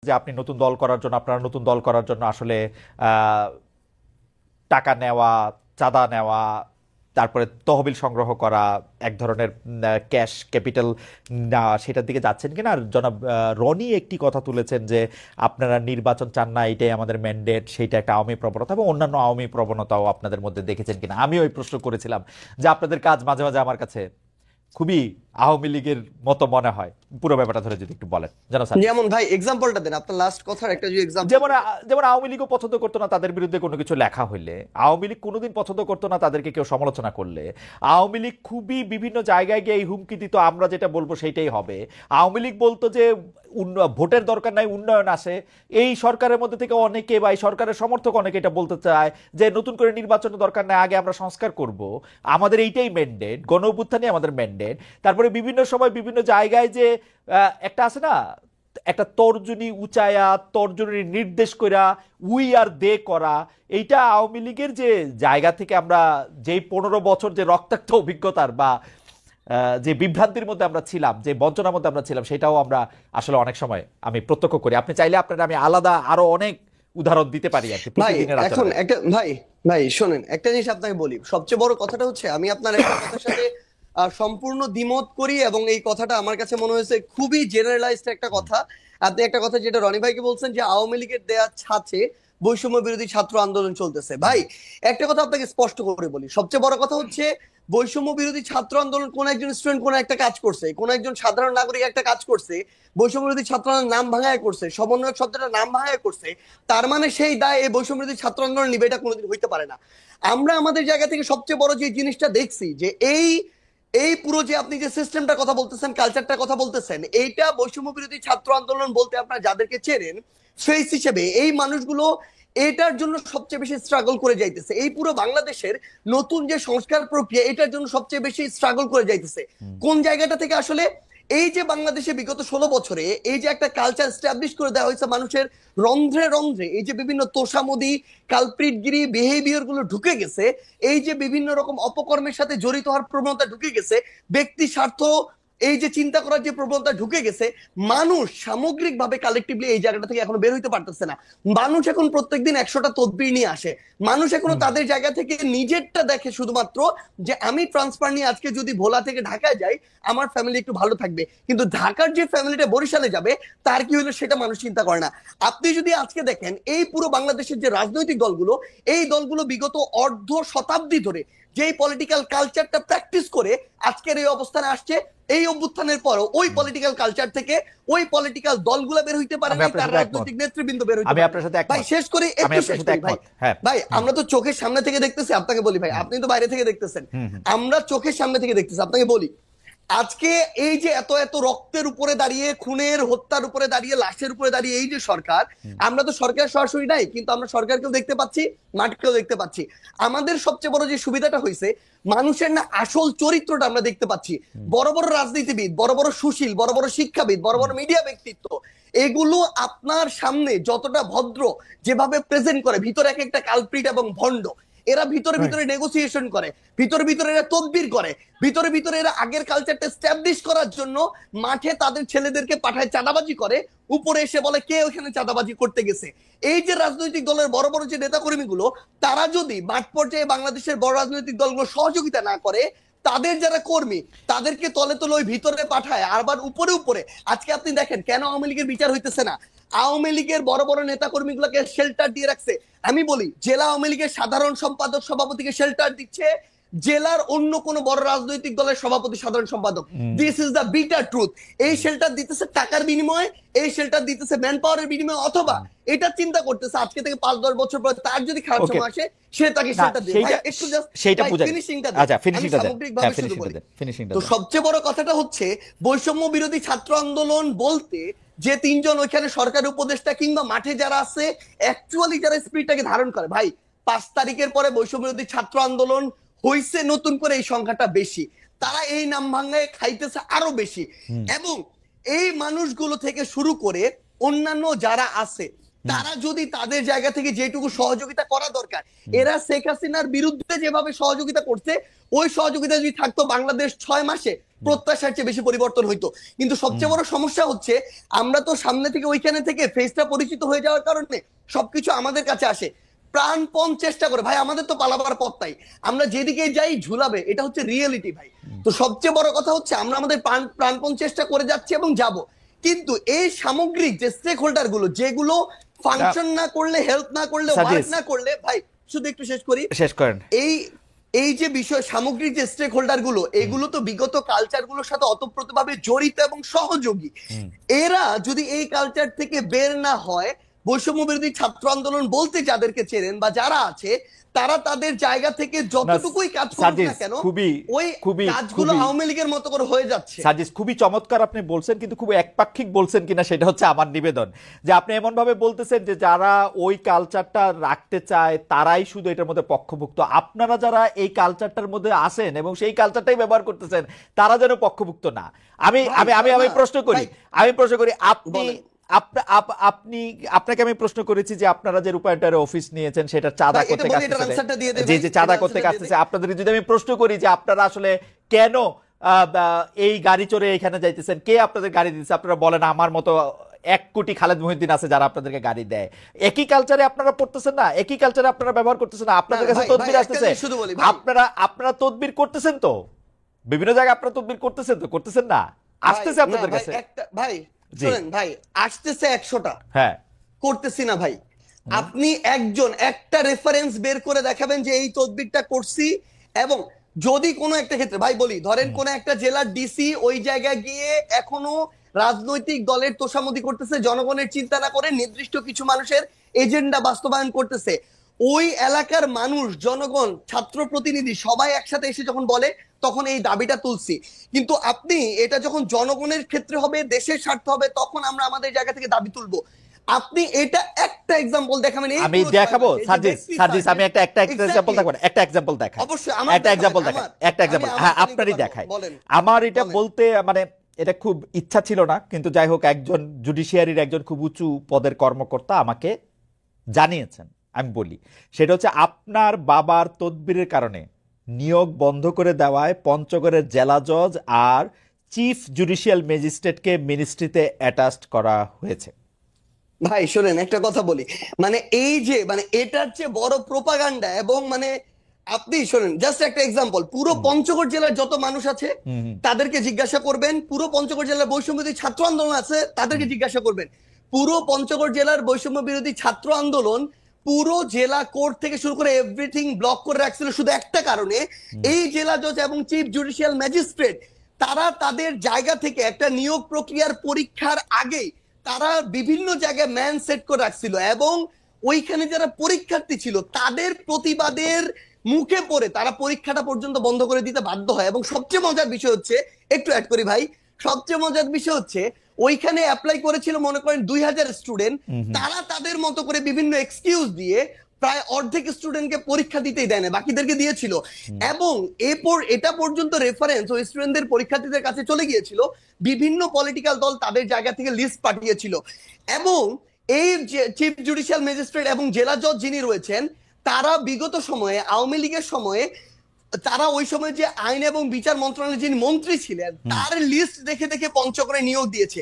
যে আপনি নতুন দল করার জন্য আপনারা নতুন দল করার জন্য আসলে আহ, টাকা নেওয়া, চাঁদা নেওয়া, তারপরে তহবিল সংগ্রহ করা, এক ধরনের ক্যাশ ক্যাপিটাল না, সেটার দিকে যাচ্ছেন কিনা? আর জনাব রনি একটি কথা তুলেছেন যে আপনারা নির্বাচন চান না, এটাই আমাদের ম্যান্ডেট, সেইটা একটা আওয়ামী প্রবণতা এবং অন্যান্য আওয়ামী প্রবণতাও আপনাদের মধ্যে দেখেছেন কিনা। আমি ওই প্রশ্ন করেছিলাম যে আপনাদের কাজ মাঝে মাঝে আমার কাছে খুবই আওয়ামী লীগের মতো মনে হয়। পুরো ব্যাপারটা ধরে যদি একটু বলেন জানো স্যার। যেমন ভাই এক্সাম্পলটা দেন, আপনার লাস্ট কথার একটা যে এক্সাম্পল। যেমন যেমন আওয়ামী লীগও পছন্দ করতো না তাদের বিরুদ্ধে কোনো কিছু লেখা হইলে, আওয়ামী লীগ কোনোদিন পছন্দ করতো না তাদেরকে কেউ সমালোচনা করলে, আওয়ামী লীগ খুবই বিভিন্ন জায়গায় গিয়ে এই হুমকি দিত আমরা যেটা বলবো সেইটাই হবে। আওয়ামী লীগ বলতো যে ভোটের দরকার নাই, উন্নয়ন আসে। এই সরকারের মধ্যে থেকে অনেকে বা এই সরকারের সমর্থক অনেকে এটা বলতে চায় যে নতুন করে নির্বাচনের দরকার নাই, আগে আমরা সংস্কার করব, আমাদের এইটাই ম্যান্ডেট, গণ অভ্যুত্থানই আমাদের ম্যান্ডেট। তারপরে বিভিন্ন সময় বিভিন্ন জায়গায় যে একটা আছে না, একটা তর্জনী উচায়া, তর্জনী নির্দেশ করা, উই আর দে করা, এইটা আওয়ামী লীগের যে জায়গা থেকে আমরা যেই 15 বছর যে রক্তাক্ত অভিজ্ঞতার বা যে বিভ্রান্তির মধ্যে আমরা ছিলাম, যে বঞ্চনার মধ্যে আমরা ছিলাম, সেটাও আমরা আসলে অনেক সময় আমি প্রত্যক্ষ করি। আপনি চাইলে আপনার আমি আলাদা আরো অনেক উদাহরণ দিতে পারি আর কি ভাই প্রতিদিনের এখন আচরণে। একটা ভাই ভাই শোনেন, একটা জিনিস আপনাকে বলি, সবচেয়ে বড় কথাটা হচ্ছে আমি আপনার একটা কথার সাথে সম্পূর্ণ দ্বিমত করি, এবং এই কথাটা আমার কাছে মনে হয়েছে খুবই জেনারেলাইজড একটা কথা। আপনি একটা কথা যেটা রনি ভাইকে বলছেন যে আওয়ামী লীগের দেয়া ছাঁচে বৈষম্য বিরোধী ছাত্র আন্দোলন চলতেছে। ভাই একটা কথা আপনাকে স্পষ্ট করে বলি, সবচেয়ে বড় কথা হচ্ছে বৈষম্য বিরোধী ছাত্র আন্দোলন কোন একজন স্টুডেন্ট কোন একটা কাজ করছে, কোন একজন সাধারণ নাগরিক একটা কাজ করছে, বৈষম্য বিরোধী ছাত্র আন্দোলন নাম ভাঙায় করছে, সমন্বয়ক শব্দটা নাম ভাঙায় করছে, তার মানে সেই দায় এই বৈষম্য বিরোধী ছাত্র আন্দোলন নিবে, এটা কোনোদিন হইতে পারে না। আমরা আমাদের জায়গা থেকে সবচেয়ে বড় যে জিনিসটা দেখছি যে এই এই পুরো যে আপনি যে সিস্টেমটার কথা বলতেছেন, কালচারটার কথা বলতেছেন, এইটা বৈষম্য বিরোধী ছাত্র আন্দোলন বলতে আপনারা যাদেরকে চেনেন ফেস হিসেবে এই মানুষগুলো এটার জন্য সবচেয়ে বেশি স্ট্রাগল করে যাইতেছে। এই পুরো বাংলাদেশের নতুন যে সংস্কার প্রক্রিয়া, এটার জন্য সবচেয়ে বেশি স্ট্রাগল করে যাইতেছে। কোন জায়গাটা থেকে আসলে এই যে বাংলাদেশে বিগত 16 বছরে এই যে একটা কালচার স্টাবলিশ করে দেওয়া হয়েছে, মানুষের রন্ধ্রে রন্ধ্রে এই যে বিভিন্ন তোষামোদি কালপ্রিটগিরি বিহেভিয়ার গুলো ঢুকে গেছে, এই যে বিভিন্ন রকম অপকর্মের সাথে জড়িত হওয়ার প্রবণতা ঢুকে গেছে, ব্যক্তি স্বার্থ এই যে চিন্তা করার যে প্রবণতা ঢুকে গেছে, মানুষ সামগ্রিকভাবে কালেকটিভলি এই জায়গাটা থেকে এখনো বের হইতে পারতেছে না। মানুষ এখন প্রত্যেকদিন 100টা তদবির নিয়ে আসে, মানুষ এখনো তাদের জায়গা থেকে নিজেরটা দেখে শুধুমাত্র যে আমি ট্রান্সফার নিয়ে আজকে যদি ভোলা থেকে ঢাকায় যাই আমার ফ্যামিলি একটু ভালো থাকবে, কিন্তু ঢাকার যে ফ্যামিলিটা বরিশালে যাবে তার কি হলো সেটা মানুষ চিন্তা করে না। আপনি যদি আজকে দেখেন এই পুরো বাংলাদেশের যে রাজনৈতিক দলগুলো, এই দলগুলো বিগত অর্ধ শতাব্দী ধরে যেই পলিটিক্যাল কালচারটা প্র্যাকটিস করে আজকের এই অবস্থানে আসছে, এই অভ্যুত্থানের পরও ওই পলিটিক্যাল কালচার থেকে ওই পলিটিক্যাল দলগুলো বের হইতে পারে আমি নাই, আপনার তার সাথে একমত, রাজনৈতিক নেতৃবৃন্দ বের হইতে আমি পারে আপনার নাই। সাথে ভাই একমত, শেষ করে আমি একটু আপনার শেষ সাথে করি ভাই। একমত। হ্যাঁ। ভাই হুম। আমরা তো চোখের সামনে থেকে দেখতেছি, আপনাকে বলি ভাই, হুম। আপনি তো বাইরে থেকে দেখতেছেন, হুম। হুম। আমরা চোখের সামনে থেকে দেখতেছি। আপনাকে বলি আজকে এই যে এত এত রক্তের উপরে দাঁড়িয়ে, খুনের হত্যার উপরে দাঁড়িয়ে, লাশের উপরে দাঁড়িয়ে এই যে সরকার, হুম। আমরা তো সরকার সরাসরি নাই, কিন্তু আমরা সরকারকেও দেখতে পাচ্ছি, মাঠকেও দেখতে পাচ্ছি। আমাদের সবচেয়ে বড় যে সুবিধাটা হয়েছে, মানুষের না আসল চরিত্রটা আমরা দেখতে পাচ্ছি। হুম। বড় বড় রাজনীতিবিদ, বড় বড় সুশীল, বড় বড় শিক্ষাবিদ, বড় বড় হুম। মিডিয়া ব্যক্তিত্ব, এগুলো আপনার সামনে যতটা ভদ্র যেভাবে প্রেজেন্ট করে, ভিতরে এক একটা কালপ্রিট এবং ভণ্ড। এরা ভিতরে Right. ভিতরে নেগোসিয়েশন করে, ভিতরে ভিতরে এরা তদবির করে, ভিতরে ভিতরে এরা আগের কালচারটা স্ট্যাবলিশ করার জন্য মাঠে তাদের ছেলেদেরকে পাঠায় চাঁদাবাজি করে, উপরে এসে বলে কে ওখানে চাঁদাবাজি করতে গেছে। এই যে রাজনৈতিক দলের বড় বড় যে নেতাকর্মীগুলো, তারা যদি মাঠ পর্যায়ে বাংলাদেশের বড় রাজনৈতিক দলগুলো সহযোগিতা না করে, তাদের যারা কর্মী তাদেরকে তলে তলে ওই ভিতরে পাঠায়, আবার উপরে উপরে আজকে আপনি দেখেন কেন আওয়ামী লীগের বিচার হইতেছে না। আওয়ামী লীগের বড় বড় নেতা কর্মীগুলোকে শেল্টার দিয়ে রাখছে। আমি বলি জেলা আওয়ামী লীগের সাধারণ সম্পাদক সভাপতিকে শেল্টার দিচ্ছে জেলার অন্য কোন বড় রাজনৈতিক দলের সভাপতি সাধারণ সম্পাদক। This is the bitter truth. এই শেল্টার দিতেছে টাকার বিনিময়ে, এই শেল্টার দিতেছে ম্যান পাওয়ারের বিনিময়ে, অথবা এটা চিন্তা করতেছে আজকে থেকে 5-10 বছর পর তার যদি খারাপ ওকে। সময় আসে সে তাকে না, শেল্টার দেবে। ভাই সেইটা একটু জাস্ট সেইটা ভাই বুঝাই। ফিনিশিংটা দেন, আচ্ছা, আমি ফিনিশিংটা দেন। সামগ্রিকভাবে হ্যাঁ, শুধু বলি। ফিনিশিংটা তো দেন। সবচেয়ে বড় কথাটা হচ্ছে বৈষম্য বিরোধী ছাত্র আন্দোলন বলতে যে তিনজন ওইখানে সরকারি উপদেষ্টা কিংবা মাঠে যারা আছে, অ্যাকচুয়ালি যারা স্পিরিটটাকে ধারণ করে, ভাই 5 তারিখের পরে বৈষম্য বিরোধী ছাত্র আন্দোলন হইছে নতুন করে এই সংখ্যাটা বেশি, তারা এই নাম ভাঙায় খাইতেছে আরো বেশি। হুম। এবং এই মানুষগুলো থেকে শুরু করে অন্যান্য যারা আছে, তারা যদি তাদের জায়গা থেকে যেটুকু সহযোগিতা করা দরকার, এরা শেখ হাসিনার বিরুদ্ধে যেভাবে সহযোগিতা করছে, ওই সহযোগিতা যদি থাকতো বাংলাদেশ 6 মাসে প্রত্যাশার চেয়ে বেশি পরিবর্তন হইতো। কিন্তু সবচেয়ে বড় সমস্যা হচ্ছে আমরা তো সামনে থেকে ওইখানে থেকে ফেসটা পরিচিত হয়ে যাওয়ার কারণে সবকিছু আমাদের কাছে আসে, প্রাণপণ চেষ্টা করে ভাই, আমাদের তো পালাবার পথ নাই, আমরা যেদিকে যাই ঝুলাবে, এটা হচ্ছে রিয়েলিটি ভাই। তো সবচেয়ে বড় কথা হচ্ছে আমরা আমাদের প্রাণপণ চেষ্টা করে যাচ্ছি এবং যাব, কিন্তু এই সামগ্রিক যে স্টেক হোল্ডার গুলো, যেগুলো ফাংশন না করলে, হেল্প না করলে, ওয়ার্ক না করলে, ভাই শুধু একটু শেষ করেন, এই এই যে বিষয় সামগ্রিক যে স্টেক হোল্ডার গুলো, এগুলো তো বিগত কালচার গুলোর সাথে অতপ্রতভাবে জড়িত এবং সহযোগী। এরা যদি এই কালচার থেকে বের না হয়, বৈষম্য বিরোধী ছাত্র আন্দোলন বলতে যাদেরকে চেনেন বা যারা আছে, তারা তাদের জায়গা থেকে যতটুকুই কাজ করুক না কেন, ওই কাজগুলো আওয়ামী লীগের মতো করে হয়ে যাচ্ছে। সাজিস, খুবই চমৎকার আপনি বলছেন, কিন্তু খুব একপাক্ষিক বলছেন কিনা সেটা হচ্ছে আমার নিবেদন। যে আপনি এমন ভাবে বলতেছেন যে যারা ওই কালচারটা রাখতে চায় তারাই শুধু এটার মধ্যে পক্ষভুক্ত, আপনারা যারা এই কালচারটার মধ্যে আসেন এবং সেই কালচারটাই ব্যবহার করতেছেন তারা যেন পক্ষভুক্ত না। আমি প্রশ্ন করি আপনাকে আমি প্রশ্ন করেছি যে আপনারা যে রূপায়ণের অফিস নিয়েছেন সেটা চাঁদা করতে চাঁদা করতে আসতেছে, আপনাদের যদি আমি প্রশ্ন করি যে আপনারা আসলে কেন এই গাড়ি চড়ে এখানে যাইতেছেন, কে আপনাদের গাড়ি দিচ্ছে, আপনারা বলেন আমার মতো 1 কোটি খালেদ মহিউদ্দিন আছে যারা আপনাদেরকে গাড়ি দেয়। একই কালচারে আপনারা পড়তেছেন না, একই কালচারে আপনারা ব্যবহার করতেছেন না, আপনাদের কাছে তদবির আসতেছে, আপনারা তদবির করতেছেন তো, বিভিন্ন জায়গায় আপনারা তদবির করতেছেন তো, করতেছেন না, আসতেছে আপনাদের কাছে। ভাই শুনেন ভাই, আসতেছে 100টা, হ্যাঁ করতেছি না ভাই। আপনি একটা রেফারেন্স বের করে দেখাবেন যে এই তদবিরটা করছি, এবং যদি কোনো একটা ক্ষেত্রে ভাই বলি, ধরেন কোন একটা জেলার ডিসি ওই জায়গায় গিয়ে এখনো রাজনৈতিক দলের তোষামোদি করতেছে, জনগণের চিন্তা না করে নির্দিষ্ট কিছু মানুষের এজেন্ডা বাস্তবায়ন করতেছে, ওই এলাকার মানুষ, জনগণ, ছাত্র প্রতিনিধি সবাই একসাথে এসে যখন বলে, তখন এই দাবিটা তুলছি। কিন্তু আপনি এটা যখন জনগণের ক্ষেত্রে হবে, দেশের স্বার্থ হবে, তখন আমরা আমাদের জায়গা থেকে দাবি তুলবো। আপনি এটা একটা এক্সাম্পল দেখাবেন, আমি দেখাবো সার্জিস, আমি একটা এক্সাম্পল দেখাবো, একটা এক্সাম্পল দেখাই, অবশ্যই একটা এক্সাম্পল দেখাই, একটা এক্সাম্পল, হ্যাঁ আপনারই দেখাই। আমার এটা বলতে মানে এটা খুব ইচ্ছা ছিল না, কিন্তু যাই হোক একজন জুডিশিয়ারির একজন খুব উঁচু পদের কর্মকর্তা আমাকে জানিয়েছেন, আমি বলি সেটা হচ্ছে আপনার বাবার তদবিরের কারণে নিয়োগ বন্ধ করে দেওয়ায় পঞ্চগড়ের জেলা জজ আর চিফ জুডিশিয়াল ম্যাজিস্ট্রেটকে মিনিস্ট্রিতে অ্যাটাচড করা হয়েছে। ভাই শোনেন একটা কথা বলি, মানে এই যে মানে এটার চেয়ে বড় প্রোপাগান্ডা, এবং মানে আপনি শোনেন জাস্ট একটা এক্সাম্পল, পুরো পঞ্চগড় জেলার যত মানুষ আছে তাদেরকে জিজ্ঞাসা করবেন, পুরো পঞ্চগড় জেলার বৈষম্য বিরোধী ছাত্র আন্দোলন আছে তাদেরকে জিজ্ঞাসা করবেন, পুরো পঞ্চগড় জেলার বৈষম্য বিরোধী ছাত্র আন্দোলন পুরো জেলা কোর্ট থেকে শুরু করে এভরিথিং ব্লক করে রাখছিল শুধু একটা কারণে, এই জেলা জজ এবং চিফ জুডিশিয়াল ম্যাজিস্ট্রেট তারা তাদের জায়গা থেকে একটা নিয়োগ প্রক্রিয়ার পরীক্ষার আগেই তারা বিভিন্ন জায়গায় ম্যান সেট করে রাখছিল, এবং ওইখানে যারা পরীক্ষার্থী ছিল তাদের প্রতিবাদের মুখে পড়ে তারা পরীক্ষাটা পর্যন্ত বন্ধ করে দিতে বাধ্য হয়। এবং সবচেয়ে মজার বিষয় হচ্ছে, একটু অ্যাড করি ভাই, সবচেয়ে মজার বিষয় হচ্ছে ওইখানে অ্যাপ্লাই করেছিল মনে করেন 2000 স্টুডেন্ট, তারা তাদের মতো করে বিভিন্ন এক্সকিউজ দিয়ে প্রায় অর্ধেক স্টুডেন্টকে পরীক্ষা দিতেই দেয় না, বাকিদেরকে দিয়েছিল। এবং এরপর এটা পর্যন্ত রেফারেন্স ওই স্টুডেন্টদের পরীক্ষার্থীদের কাছে চলে গিয়েছিল, বিভিন্ন পলিটিক্যাল দল তাদের জায়গা থেকে লিস্ট পাঠিয়েছিল, এবং এই চিফ জুডিশিয়াল ম্যাজিস্ট্রেট এবং জেলা জজ যিনি রয়েছেন তারা বিগত সময়ে আওয়ামী লীগের সময়ে তারা ওই সময় যে আইন এবং বিচার মন্ত্রণালয়ের যিনি মন্ত্রী ছিলেন তার লিস্ট দেখে দেখে পঞ্চগড়ে নিয়োগ দিয়েছে।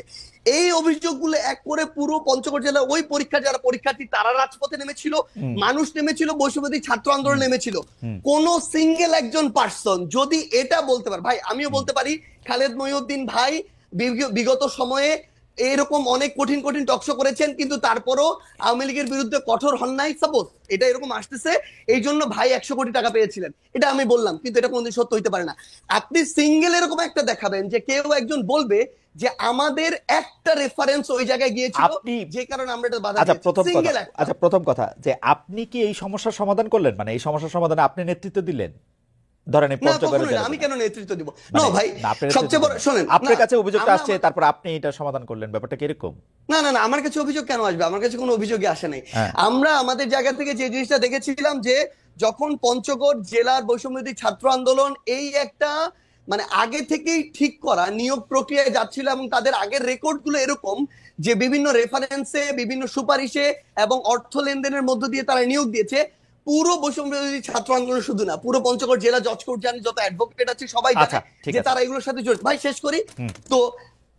এই অভিযোগগুলো এক করে পুরো পঞ্চগড় জেলার ওই পরীক্ষা যারা পরীক্ষার্থী তারা রাজপথে নেমেছিল, মানুষ নেমেছিল, বৈষম্যবিরোধী ছাত্র আন্দোলন নেমেছিল। কোন সিঙ্গেল একজন পার্সন যদি এটা বলতে পারে, ভাই আমিও বলতে পারি খালেদ মহিউদ্দিন ভাই বিগত সময়ে এরকম অনেক কঠিন কঠিন টকশো করেছেন, কিন্তু তারপরও আওয়ামী লীগের বিরুদ্ধে কঠোর হন নাই। সাপোজ এটা এরকম আসতেছে এই জন্য ভাই 100 কোটি টাকা পেয়েছিলেন, এটা আমি বললাম, কিন্তু এটা কোনদিন সত্য হইতে পারে না। আপনি সিঙ্গেল এরকম একটা দেখাবেন যে কেউ একজন বলবে যে আমাদের একটা রেফারেন্স ওই জায়গায় গিয়েছিল যে কারণে আমরা এটা বাধা দিয়েছি। আচ্ছা প্রথম কথা যে আপনি কি এই সমস্যার সমাধান করলেন, মানে এই সমস্যার সমাধানে আপনি নেতৃত্ব দিলেন? ধরেন আমি কেন নেতৃত্ব দিব? না ভাই, সবচেয়ে বড় শুনেন, আপনার কাছে অভিযোগটা আসছে তারপর আপনি এটা সমাধান করলেন, ব্যাপারটা কি এরকম? না না না, আমার কাছে অভিযোগ কেন আসবে? আমার কাছে কোনো অভিযোগই আসে নাই। আমরা আমাদের জায়গা থেকে যে জিনিসটা দেখেছিলাম যে যখন পঞ্চগড় জেলার বৈষম্যবিরোধী ছাত্র আন্দোলন এই একটা মানে আগে থেকেই ঠিক করা নিয়োগ প্রক্রিয়ায় যাচ্ছিল এবং তাদের আগের রেকর্ড গুলো এরকম যে বিভিন্ন রেফারেন্সে, বিভিন্ন সুপারিশে এবং অর্থ লেনদেনের মধ্য দিয়ে তারা নিয়োগ দিয়েছে। পুরো বৈষম্য বিরোধী ছাত্র আন্দোলন শুধু না, পুরো পঞ্চগড় জেলা জজ কোর্ট জানি, যত অ্যাডভোকেট আছে সবাই জানে যে তারা এগুলোর সাথে জড়িত। ভাই শেষ করি তো,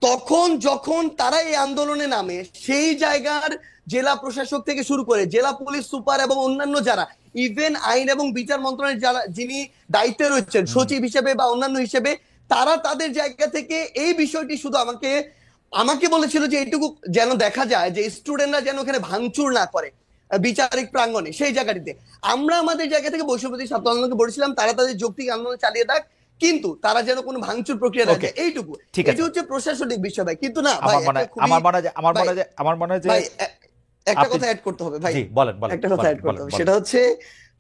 তখন যখন তারা এই আন্দোলনে নামে, সেই জায়গার জেলা প্রশাসক থেকে শুরু করে জেলা পুলিশ সুপার এবং অন্যান্য যারা, ইভেন আইন এবং বিচার মন্ত্রণালয়ের যারা যিনি দায়িত্বে রয়েছেন সচিব হিসেবে বা অন্যান্য হিসেবে, তারা তাদের জায়গা থেকে এই বিষয়টি শুধু আমাকে বলেছিল যে এইটুকু যেন দেখা যায় যে স্টুডেন্টরা যেন ওখানে ভাঙচুর না করে বিচারিক প্রাঙ্গণে। সেই জায়গাটিতে আমরা আমাদের জায়গা থেকে বৈষম্যবিরোধী ছাত্র আন্দোলনকে বলেছিলাম তারা তাদের যৌক্তিক আন্দোলন চালিয়ে দেখ, কিন্তু তারা যেন কোনো ভাঙচুর প্রক্রিয়া না যায়, এইটুকু। এটি হচ্ছে প্রশাসনিক বিষয় ভাই, কিন্তু না ভাই আমার মনে হয় যে একটা কথা অ্যাড করতে হবে ভাই, একটা কথা অ্যাড করতে হবে, সেটা হচ্ছে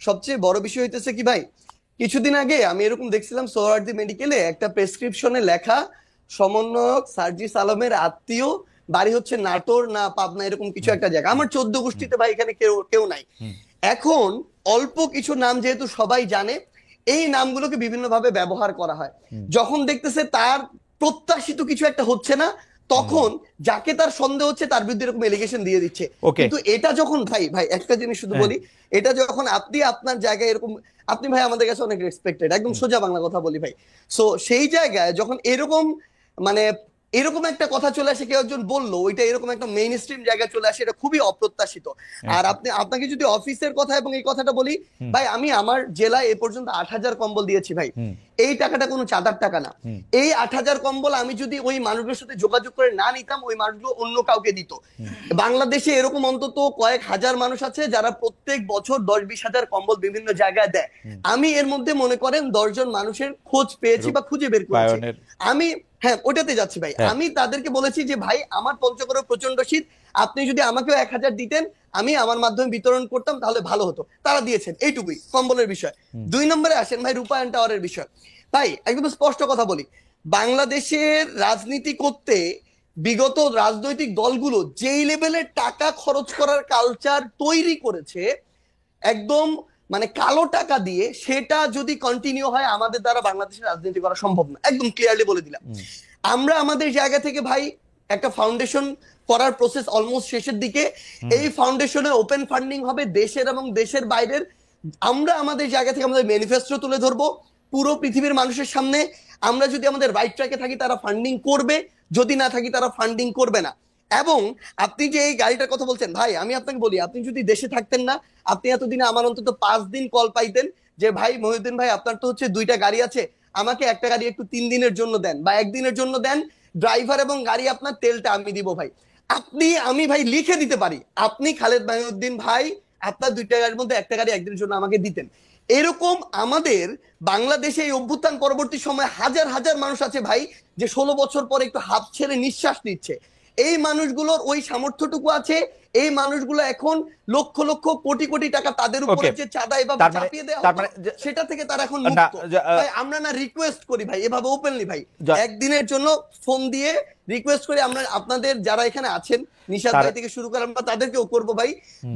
সবচেয়ে বড় বিষয় হইতেছে কি ভাই, কিছুদিন আগে আমি এরকম দেখছিলাম সোহরাওয়ার্দী মেডিকেলে একটা প্রেসক্রিপশনে লেখা সমন্বয়ক সার্জিস আলমের আত্মীয়, বাড়ি হচ্ছে নাটোর না পাবনা, এরকম কিছু একটা জায়গা। আমার 14 গোষ্ঠীতে ভাই এখানে কেউ নাই। এখন অল্প কিছু নাম যেহেতু সবাই জানে, এই নামগুলোকে বিভিন্ন ভাবে ব্যবহার করা হয়। যখন দেখতেছে তার প্রত্যাশিত কিছু একটা হচ্ছে না, তখন যাকে তার সন্দেহ হচ্ছে তার বিরুদ্ধে এরকম এলিগেশন দিয়ে দিচ্ছে। কিন্তু এটা যখন ভাই একটা জিনিস শুধু বলি, এটা যখন আপনি আপনার জায়গায় এরকম, আপনি ভাই আমাদের কাছে অনেক রেসপেক্টেড, একদম সোজা বাংলা কথা বলি ভাই, সো সেই জায়গায় যখন এরকম মানে এরকম একটা কথা চলে আসে, কেউ একজন বললো ওইটা এরকম একটা মেইন স্ট্রিম জায়গায় চলে আসে, এটা খুবই অপ্রত্যাশিত। আর আপনাকে যদি অফিসের কথা এবং এই কথাটা বলি ভাই, আমি আমার জেলায় এ পর্যন্ত 8,000 কম্বল দিয়েছি ভাই। এই টাকাটা কোনো চাঁদার টাকা না। এই 8,000 কম্বল আমি যদি ওই মানুষগুলোর সাথে যোগাযোগ করে না নিতাম, ওই মানুষগুলো অন্য কাউকে দিত। বাংলাদেশে এরকম অন্তত কয়েক হাজার মানুষ আছে যারা প্রত্যেক বছর 10-20 হাজার কম্বল বিভিন্ন জায়গায় দেয়। আমি এর মধ্যে মনে করেন 10 জন মানুষের খোঁজ পেয়েছি বা খুঁজে বের করেছি। আমি ওটাতে যাচ্ছি ভাই, আমি তাদেরকে বলেছি যে ভাই আমার পঞ্চগড়ে প্রচন্ড শীত, আপনি যদি আমাকেও 1,000 দিতেন, আমি আমার মাধ্যমে বিতরণ করতাম, তাহলে ভালো হতো। তারা দিয়েছেন, এইটুকুই কম্বলের বিষয়। 2 নম্বরে আসেন ভাই রূপায়ণ টাওয়ারের বিষয়। ভাই একদম স্পষ্ট কথা বলি, বাংলাদেশের রাজনীতি করতে বিগত রাজনৈতিক দলগুলো যেই লেভেলের টাকা খরচ করার কালচার তৈরি করেছে, একদম মানে কালো টাকা দিয়ে, সেটা যদি কন্টিনিউ হয় আমাদের দ্বারা বাংলাদেশের রাজনীতি করা সম্ভব না, একদম ক্লিয়ারলি বলে দিলাম। আমরা আমাদের জায়গা থেকে ভাই একটা ফাউন্ডেশন করার প্রসেস অলমোস্ট শেষের দিকে। এই ফাউন্ডেশনে ওপেন ফান্ডিং হবে দেশের এবং দেশের বাইরের। আমরা আমাদের জায়গা থেকে আমাদের ম্যানিফেস্টো তুলে ধরবো পুরো পৃথিবীর মানুষের সামনে। আমরা যদি আমাদের রাইট ট্র্যাকে থাকি তারা ফান্ডিং করবে, যদি না থাকি তারা ফান্ডিং করবে না। এবং আপনি যে এই গাড়িটার কথা বলছেন ভাই, আমি আপনাকে বলি, আপনি যদি দেশে থাকতেন না, আপনি এতদিনে আমার অন্তত 5 দিন কল পাইতেন যে ভাই মহিউদ্দিন ভাই আপনার তো হচ্ছে 2টা গাড়ি আছে, আমাকে একটা গাড়ি একটু 3 দিনের জন্য দেন বা 1 দিনের জন্য দেন, ড্রাইভার এবং গাড়ি আপনার, তেলটা আমি দিব ভাই। আমি ভাই লিখে দিতে পারি, আপনি খালেদ মহিউদ্দিন ভাই আপনার 2টা গাড়ির মধ্যে একটা গাড়ি একদিনের জন্য আমাকে দিতেন। এরকম আমাদের বাংলাদেশে এই অভ্যুত্থান পরবর্তী সময় হাজার হাজার মানুষ আছে ভাই, যে 16 বছর পরে একটু হাফ ছেড়ে নিঃশ্বাস নিচ্ছে। এই মানুষগুলোর ওই সামর্থ্যটুকু আছে। এই মানুষগুলো এখন লক্ষ লক্ষ কোটি কোটি টাকা তাদের উপরে যে চাঁদা এভাবে চাপিয়ে দেওয়া হতো, সেটা থেকে তারা এখন মুক্ত। ভাই আমরা না রিকোয়েস্ট করি ভাই এভাবে ওপেনলি ভাই, একদিনের জন্য ফোন দিয়ে রিকোয়েস্ট করি, আমরা আপনাদের যারা এখানে আছেন নিশাদ ভাই থেকে শুরু করে আমরা তাদেরকেও করবো ভাই,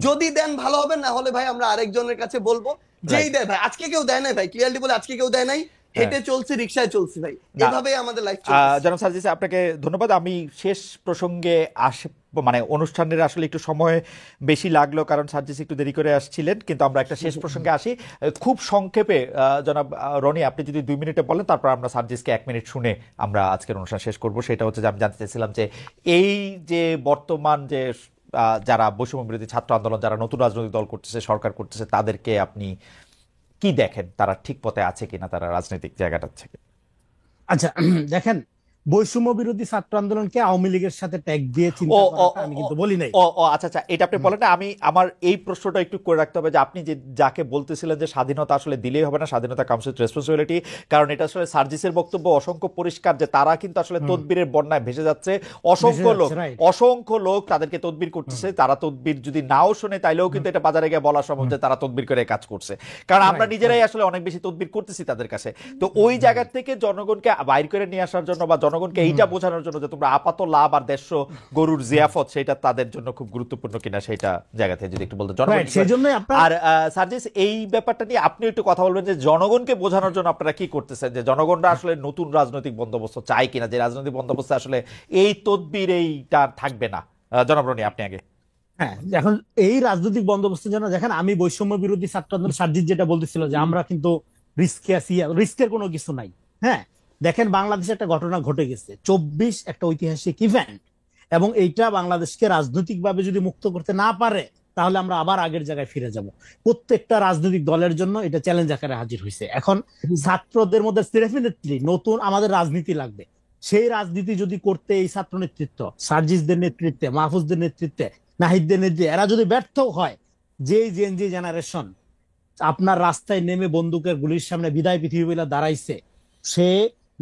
যদি দেন ভালো হবে, না হলে ভাই আমরা আরেকজনের কাছে বলবো, যেই দেয় ভাই। আজকে কেউ দেয় নাই ভাই, ক্লিয়ারলি বলে আজকে কেউ দেয় নাই, হেঁটে চলছি, রিকশায় চলছি ভাই, এভাবেই আমাদের লাইফ চলছে। জনাব সার্জিস আপনাকে ধন্যবাদ। আমি শেষ প্রসঙ্গে মানে অনুষ্ঠানের আসলে একটু সময় বেশি লাগলো কারণ সার্জিস একটু দেরি করে আসছিলেন, কিন্তু আমরা একটা শেষ প্রসঙ্গে আসি খুব সংক্ষেপে। জনাব রনি আপনি যদি 2 মিনিটে বলেন, তারপর আমরা সার্জিসকে 1 মিনিট শুনে আমরা আজকের অনুষ্ঠান শেষ করব। সেটা হচ্ছে যে আমি জানতে চাইছিলাম যে এই যে বর্তমান যে যারা বৈষম্য বিরোধী ছাত্র আন্দোলন, যারা নতুন রাজনৈতিক দল করতেছে, সরকার করতেছে, তাদেরকে আপনি কি দেখেন, তারা ঠিক পথে আছে কিনা, তারা রাজনৈতিক জায়গাটা থেকে? আচ্ছা দেখেন, বৈষম্য বিরোধী ছাত্র আন্দোলনকে আওয়ামী লীগের সাথে ট্যাগ দিয়ে চিন্তা করাটা আমি কিন্তু বলি নাই। আচ্ছা এটা আপনি বলেন না, আমি আমার এই প্রশ্নটা একটু করে রাখতে হবে যে আপনি যে যাকে বলতেছিলেন যে স্বাধীনতা আসলে দিলেই হবে না, স্বাধীনতা কামস উইথ রেসপন্সিবিলিটি, কারণ এটা আসলে সার্জিসের বক্তব্য অসংখ্য পরিষ্কার যে তারা কিন্তু আসলে তদবিরের বন্যায় ভেসে যাচ্ছে। অসংখ্য লোক তাদেরকে তদবির করতেছে, তারা তদবির যদি নাও শোনে তাইলেও কিন্তু এটা বাজারে গিয়ে বলা সম্ভব যে তারা তদবির করে কাজ করছে, কারণ আমরা নিজেরাই আসলে অনেক বেশি তদবির করতেছি তাদের কাছে। তো ওই জায়গা থেকে জনগণকে বাইর করে নিয়ে আসার জন্য বা জনগণকে এইটা বোঝানোর জন্য যে তোমরা আপাত লাভ আর দেশ গরুর জিয়াফত সেটা তাদের জন্য খুব গুরুত্বপূর্ণ কিনা সেটা জায়গা থেকে যদি একটু বলতে আর সার্জিস এই ব্যাপারটা নিয়ে আপনি একটু কথা বলবেন যে জনগণকে বোঝানোর জন্য আপনারা কি করতেছেন, যে জনগণরা আসলে নতুন রাজনৈতিক বন্দোবস্ত চায় কিনা, যে রাজনৈতিক বন্দোবস্ত আসলে এই তদবির এইটা থাকবে না। জনাব রনি, আপনি আগে। হ্যাঁ, এখন এই রাজনৈতিক বন্দোবস্তের জন্য দেখেন, আমি বৈষম্য বিরোধী ছাত্র আন্দোলন সার্জিৎ যেটা বলতেছিল যে আমরা কিন্তু রিস্কে আছি, রিস্কের কোনো কিছু নাই। হ্যাঁ, দেখেন বাংলাদেশে একটা ঘটনা ঘটে গেছে, 24 একটা ঐতিহাসিক ইভেন্ট, এবং এইটা বাংলাদেশকে রাজনৈতিকভাবে যদি মুক্ত করতে না পারে তাহলে আমরা আবার আগের জায়গায় ফিরে যাব। প্রত্যেকটা রাজনৈতিক দলের জন্য এটা চ্যালেঞ্জ আকারে হাজির হয়েছে। এখন ছাত্রদের মধ্যে ডেফিনেটলি নতুন আমাদের রাজনীতি লাগবে। সেই রাজনীতি যদি করতে এই ছাত্র নেতৃত্ব, সার্জিসদের নেতৃত্বে, মাহফুজদের নেতৃত্বে, নাহিদদের নেতৃত্বে এরা যদি ব্যর্থ হয়, যে জেনজি জেনারেশন আপনার রাস্তায় নেমে বন্দুকের গুলির সামনে বিদায় পৃথিবী বলে দাঁড়াইছে, সে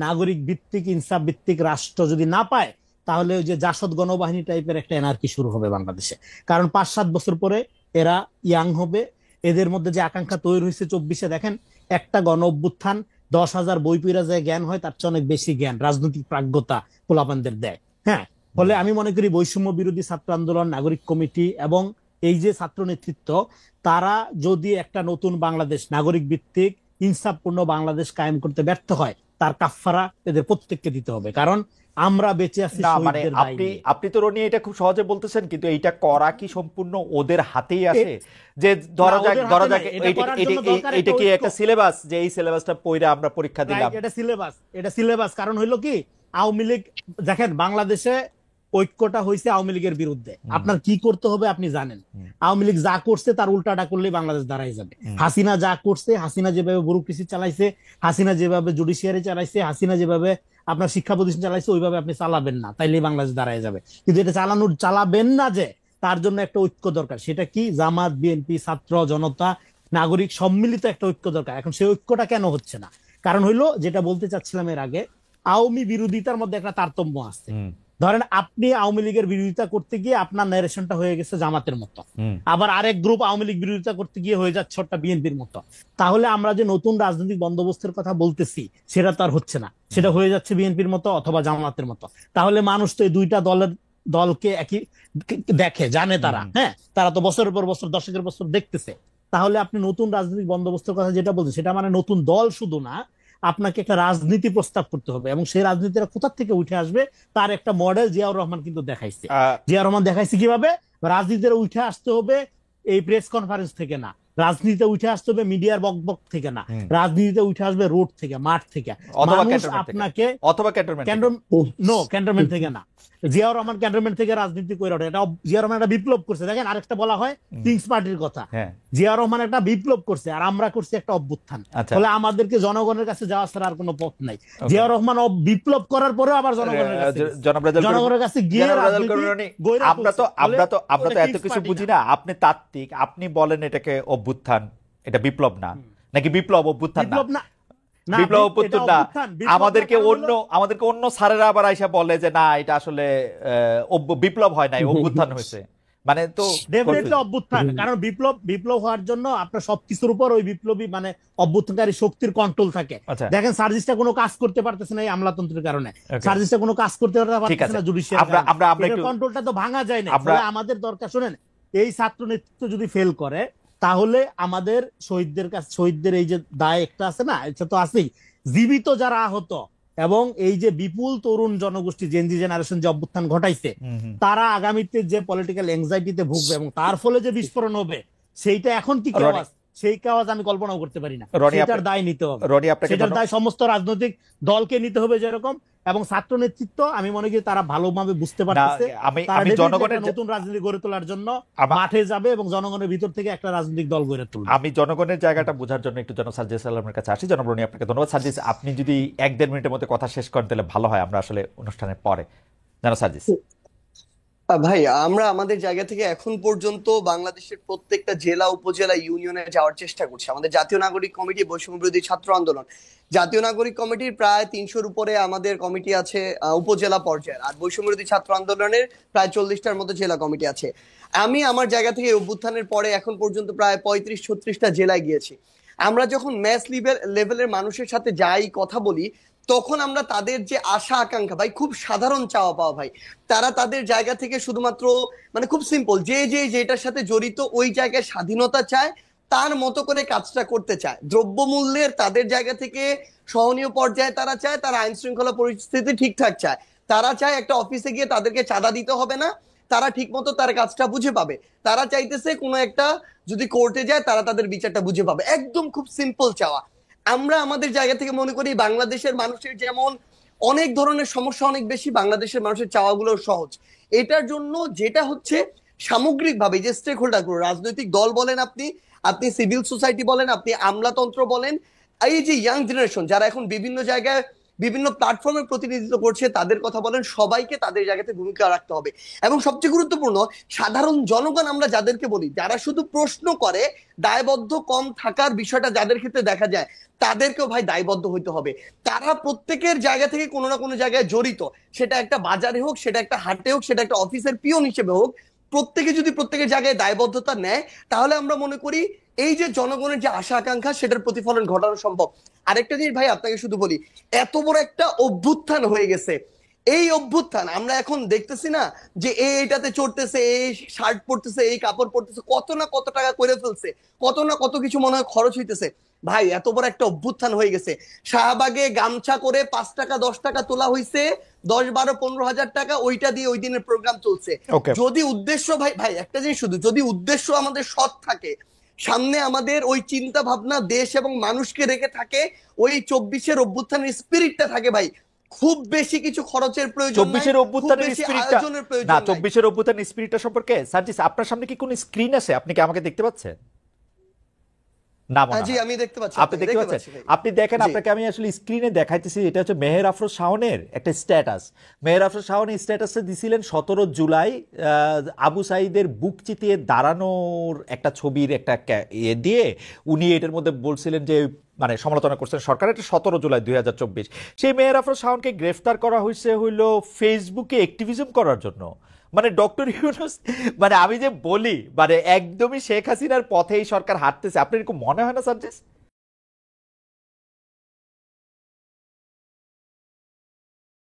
নাগরিক ভিত্তিক ইনসাফ ভিত্তিক রাষ্ট্র যদি না পায় তাহলে ওই যে জাসদ গণবাহিনী টাইপের একটা এনার্কি শুরু হবে বাংলাদেশে। কারণ 5-7 বছর পরে এরা ইয়াং হবে, এদের মধ্যে যে আকাঙ্ক্ষা তৈরি হয়েছে 24-এ, দেখেন একটা গণ অভ্যুত্থান 10,000 বই পড়া যায় জ্ঞান হয়, তার চেয়ে অনেক বেশি জ্ঞান রাজনৈতিক প্রাজ্ঞতা পোলাপানদের দেয়। হ্যাঁ, ফলে আমি মনে করি বৈষম্য বিরোধী ছাত্র আন্দোলন, নাগরিক কমিটি এবং এই যে ছাত্র নেতৃত্ব, তারা যদি একটা নতুন বাংলাদেশ, নাগরিক ভিত্তিক ইনসাফপূর্ণ বাংলাদেশ কায়েম করতে ব্যর্থ হয়, তার কাফফারা এদের প্রত্যেককে দিতে হবে। কারণ আমরা বেঁচে আছি শহীদদের দায় নিয়ে। আপনি তো রনি এটা খুব সহজে বলতেছেন, কিন্তু এইটা করা কি সম্পূর্ণ ওদের হাতেই আছে? যে ধরা যাক এটা কি একটা সিলেবাস, যে এই সিলেবাসটা পড়ে আমরা পরীক্ষা দিলাম, এটা সিলেবাস। কারণ হইলো কি, আওয়ামী লীগ, দেখেন বাংলাদেশে ঐক্যটা হয়েছে আওয়ামী লীগের বিরুদ্ধে। আপনার কি করতে হবে আপনি জানেন। আওয়ামী লীগ যা করছে তার উল্টাটা করলে বাংলাদেশ দাঁড়াই যাবে। হাসিনা যা করছে, হাসিনা যেভাবে ব্যুরোক্রেসি চালাইছে, হাসিনা যেভাবে জুডিশিয়ারি চালাইছে, হাসিনা যেভাবে আপনার শিক্ষা প্রতিষ্ঠান চালাইছে, ওইভাবে আপনি চালাবেন না, তাইলে বাংলাদেশ দাঁড়াই যাবে। কিন্তু এটা চালাবেন না, যে তার জন্য একটা ঐক্য দরকার। সেটা কি, জামাত, বিএনপি, ছাত্র জনতা, নাগরিক সম্মিলিত একটা ঐক্য দরকার। এখন সেই ঐক্যটা কেন হচ্ছে না? কারণ হইলো, যেটা বলতে চাচ্ছিলাম এর আগে, আওয়ামী বিরোধিতার মধ্যে একটা তারতম্য আছে। ধরেন আপনি আওয়ামী লীগের বিরোধিতা করতে গিয়ে আপনার ন্যারেশনটা হয়ে গেছে জামাতের মতো, আবার আরেক গ্রুপ আওয়ামী লীগ বিরোধিতা করতে গিয়ে হয়ে যাচ্ছে ওটা বিএনপির মতো। তাহলে আমরা যে নতুন রাজনৈতিক বন্দোবস্তের কথা বলতেছি সেটা তো আর হচ্ছে না, সেটা হয়ে যাচ্ছে বিএনপির মতো অথবা জামাতের মতো। তাহলে মানুষ তো এই দুইটা দলকে একই দেখে, জানে তারা। হ্যাঁ, তারা তো বছরের পর বছর, দশকের বছর দেখতেছে। তাহলে আপনি নতুন রাজনৈতিক বন্দোবস্তের কথা যেটা বলছেন, সেটা মানে নতুন দল শুধু না, আপনাকে একটা রাজনীতি প্রস্তাব করতে হবে, এবং সেই রাজনীতিটা কোথা থেকে উঠে আসবে তার একটা মডেল জিয়াউর রহমান কিন্তু দেখাইছে। জিয়াউর রহমান দেখাইছে কিভাবে রাজনীতিতে উঠে আসতে হবে, এই প্রেস কনফারেন্স থেকে না, রাজনীতিতে উঠে আসতে হবে মিডিয়ার বকবক থেকে না, রাজনীতিতে উঠে আসবে রোড থেকে, মাঠ থেকে, আপনাকে অথবা ক্যান্টনমেন্ট থেকে না। জিয়াউর রহমান ক্যান্টনমেন্ট থেকে রাজনীতি করে ওঠে, এটা জিয়াউর রহমান একটা বিপ্লব করছে। দেখেন, আরেকটা বলা হয় কিংস পার্টির কথা, জিয়াউর রহমান একটা বিপ্লব করছে আর আমরা করছি একটা অভ্যুত্থান। ফলে আমাদেরকে জনগণের কাছে যাওয়া ছাড়া আর কোনো পথ নাই। জিয়াউর রহমান বিপ্লব করার পরে আবার জনগণের কাছে গিয়ে আমরা তো এত কিছু বুঝি না। আপনি তাত্ত্বিক, আপনি বলেন এটাকে অভ্যুত্থান, এটা বিপ্লব না, নাকি বিপ্লব অভ্যুত্থান না? বিপ্লব অভ্যুত্থান না, আমাদেরকে অন্য স্যারেরা আবার আইসা বলে যে না, এটা আসলে বিপ্লব হয় নাই, অভ্যুত্থান হয়েছে। মানে তো ডেফিনেটলি অভ্যুত্থান, কারণ বিপ্লব হওয়ার জন্য আপনার সবকিছুর উপর ওই বিপ্লবী মানে অভ্যুত্থানকারী শক্তির কন্ট্রোল থাকে। দেখেন, সার্জিসটা কোনো কাজ করতে পারতেছে না এই আমলাতন্ত্রের কারণে, সার্জিসটা কোনো কাজ করতে পারতেছে না জুডিশিয়ারি কন্ট্রোলটা তো ভাঙা যায় না। আমাদের দরকার, শুনেন, এই ছাত্র নেতৃত্ব যদি ফেল করে তাহলে আমাদের শহীদদের এই যে দায় একটা আছে না, এটা তো আছেই, জীবিত যারা আহত এবং এই যে বিপুল তরুণ জনগোষ্ঠী জেনজি জেনারেশন যে অভ্যুত্থান ঘটাইছে, তারা আগামীতে যে পলিটিক্যাল এংজাইটিতে ভুগবে এবং তার ফলে যে বিস্ফোরণ হবে, সেইটা এখন কি কেওয়াজ, সেই কাজ আমি কল্পনাও করতে পারি না। সেটার দায় নিতে হবে, সেটার দায় সমস্ত রাজনৈতিক দলকে নিতে হবে যেরকম, এবং ছাত্র নেতৃত্ব আমি মনে করি তারা ভালোভাবে বুঝতে পারতেছে জনগণের নতুন রাজনীতি গড়ে তোলার জন্য মাঠে যাবে এবং জনগণের ভিতর থেকে একটা রাজনৈতিক দল গড়ে তুলবে। আমি জনগণের জায়গাটা বোঝার জন্য একটু জনাব সার্জিস আলমের কাছে আসি। জনাব রনি, আপনাকে ধন্যবাদ। সার্জিস, আপনি যদি 1-1.5 মিনিটের মধ্যে কথা শেষ করেন তাহলে ভালো হয়, আমরা আসলে অনুষ্ঠানের পরে। জনাব সার্জিস। ভাই, আমরা আমাদের জায়গা থেকে এখন পর্যন্ত বাংলাদেশের প্রত্যেকটা জেলা, উপজেলা, ইউনিয়নে যাওয়ার চেষ্টা করছি। আমাদের জাতীয় নাগরিক কমিটি, বৈষম্য বিরোধী ছাত্র আন্দোলন, জাতীয় নাগরিক কমিটির প্রায় 300-র উপরে আমাদের কমিটি আছে উপজেলা পর্যায়ে, আর বৈষম্য বিরোধী ছাত্র আন্দোলনের প্রায় 40টার মতো জেলা কমিটি আছে। আমি আমার জায়গা থেকে অভ্যুত্থানের পরে এখন পর্যন্ত প্রায় 35-36টা জেলায় গিয়েছি। আমরা যখন ম্যাস লেভেলের মানুষের সাথে যাই, কথা বলি, তখন আমরা তাদের যে আশা আকাঙ্ক্ষা ভাই, খুব সাধারণ চাওয়া পাওয়া ভাই, তারা তাদের জায়গা থেকে শুধুমাত্র মানে খুব সিম্পল, যেটার সাথে জড়িত ওই জায়গায় স্বাধীনতা চায়, তার মতো করে কাজটা করতে চায়। দ্রব্যমূল্যের তাদের জায়গা থেকে সহনীয় পর্যায়ে তারা চায়, তারা আইন শৃঙ্খলা পরিস্থিতি ঠিকঠাক চায়, তারা চায় একটা অফিসে গিয়ে তাদেরকে চাঁদা দিতে হবে না, তারা ঠিক মতো তার কাজটা বুঝে পাবে, তারা চাইতেছে কোনো একটা যদি কোর্টে যায় তারা তাদের বিচারটা বুঝে পাবে, একদম খুব সিম্পল চাওয়া। আমরা আমাদের জায়গা থেকে মনে করি বাংলাদেশের মানুষের যেমন অনেক ধরনের সমস্যা অনেক বেশি, বাংলাদেশের মানুষের চাওয়াগুলো সহজ। এটার জন্য যেটা হচ্ছে সামগ্রিকভাবে যে স্টেক হোল্ডার গুলো, রাজনৈতিক দল বলেন, আপনি আপনি সিভিল সোসাইটি বলেন, আপনি আমলাতন্ত্র বলেন, এই যে ইয়াং জেনারেশন যারা এখন বিভিন্ন জায়গায় বিভিন্ন প্ল্যাটফর্মে প্রতিনিধিত্ব করছে, তাদের কথা বলেন, সবাইকে তাদের জায়গাতে ভূমিকা রাখতে হবে। এবং সবচেয়ে গুরুত্বপূর্ণ, সাধারণ জনগণ আমরা যাদেরকে বলি, যারা শুধু প্রশ্ন করে, দায়বদ্ধ কম থাকার বিষয়টা যাদের ক্ষেত্রে দেখা যায়, তাদেরকেও ভাই দায়বদ্ধ হইতে হবে। তারা প্রত্যেকের জায়গা থেকে কোনো না কোনো জায়গায় জড়িত, সেটা একটা বাজারে হোক, সেটা একটা হাটে হোক, সেটা একটা অফিসের পিয়ন হিসেবে হোক, প্রত্যেকে যদি প্রত্যেকের জায়গায় দায়বদ্ধতা নেয়, তাহলে আমরা মনে করি এই যে জনগণের যে আশা আকাঙ্ক্ষা সেটার প্রতিফলন ঘটানো সম্ভব। আরেকটা জিনিস ভাই আপনাকে শুধু বলি, এত বড় একটা অভ্যুত্থান হয়ে গেছে, এই অভ্যুত্থান আমরা এখন দেখতেছি না যে এইটাতে চড়তেছে, এই শার্ট পরতেছে, এই কাপড় পরতেছে, কত না কত টাকা করে ফেলছে, কত না কত কিছু মনে হয় খরচ হইতেছে। ভাই এত বড় একটা অভ্যুত্থান হয়ে গেছে, শাহবাগে গামছা করে 5 টাকা 10 টাকা তোলা হয়েছে, 10, 12, 15 হাজার টাকা, ওইটা দিয়ে ওই দিনের প্রোগ্রাম চলছে। যদি উদ্দেশ্য ভাই ভাই একটা জিনিস শুধু, যদি উদ্দেশ্য আমাদের সৎ থাকে, সামনে আমাদের ওই চিন্তা ভাবনা দেশ এবং মানুষকে রেখে থাকে, ওই 24-এর অভ্যুত্থানের স্পিরিটটা থাকে ভাই, খুব বেশি কিছু খরচের প্রয়োজন নাই, 24-এর অভ্যুত্থানের স্পিরিটটা না, 24-এর অভ্যুত্থানের স্পিরিটটা সম্পর্কে সার্জিস আপনার সামনে কি কোনো স্ক্রিন আছে? আপনি কি আমাকে দেখতে পাচ্ছেন? না জি আমি দেখতে পাচ্ছি। আপনি দেখতে পাচ্ছেন? আপনি দেখেন, আপনাকে আমি আসলে স্ক্রিনে দেখাইতেছি। এটা হচ্ছে মেহের আফরোজ শাওনের একটা স্ট্যাটাস। মেহের আফরোজ শাওন স্ট্যাটাসে দিছিলেন 17 জুলাই আবু সাঈদের বুক চিতিয়ে দাঁড়ানোর একটা ছবির একটা দিয়ে উনি এটার মধ্যে বলছিলেন যে মানে সমালোচনা করছেন সরকার। এটা 17 জুলাই 2024। সেই মেহের আফরোজ শাওনকে গ্রেফতার করা হয়েছে হইলো ফেসবুকে অ্যাক্টিভিজম করার জন্য। মানে ডক্টর ইউনূস, মানে আমি যে বলি, মানে একদমই শেখ হাসিনার পথে এই সরকার হাঁটতেছে। আপনার এরকম মনে হয় না সার্জিস?